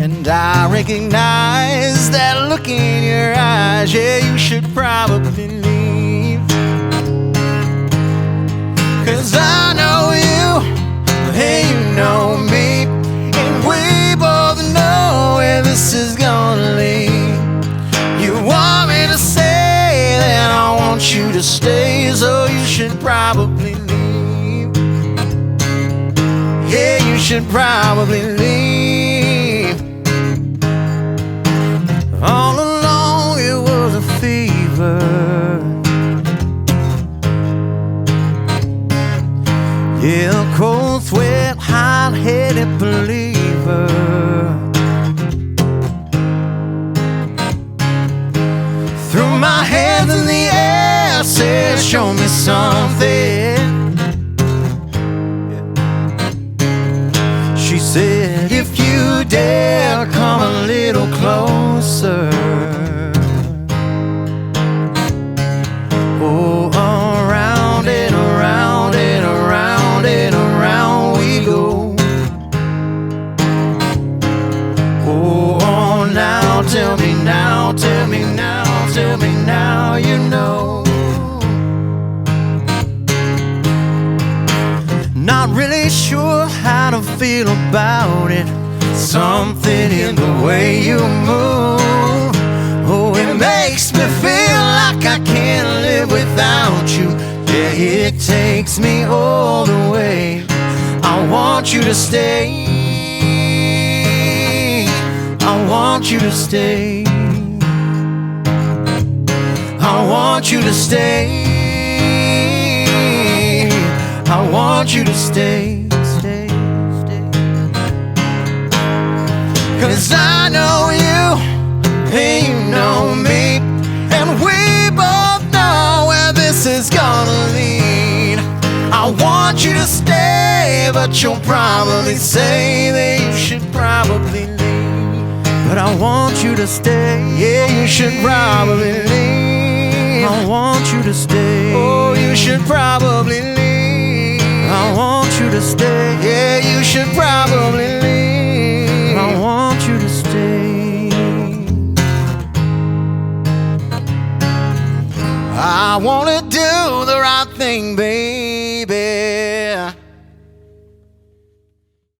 And I recognize that look in your eyes. Yeah, you should probably leave. 'Cause I know you, and you know me, and we both know where this is gonna lead. You want me to say that I want you to stay, so you should probably leave. Yeah, you should probably leave. All along it was a fever. Yeah, a cold sweat, hot-headed believer. Threw my hands in the air, said, show me something. She said, if you dare, come a little closer. Oh, around and around and around and around we go. Oh, now, tell me now, tell me now, tell me now, you know. Not really sure how to feel about it. Something in the way you move, oh, it makes me feel like I can't live without you. Yeah, it takes me all the way. I want you to stay. I want you to stay. I want you to stay. I want you to stay, stay, stay. 'Cause I know you, and you know me, and we both know where this is gonna lead. I want you to stay, but you'll probably say that you should probably leave. But I want you to stay, yeah, you should probably leave. I want you to stay, oh, you should probably leave. I want you to stay, yeah, you should probably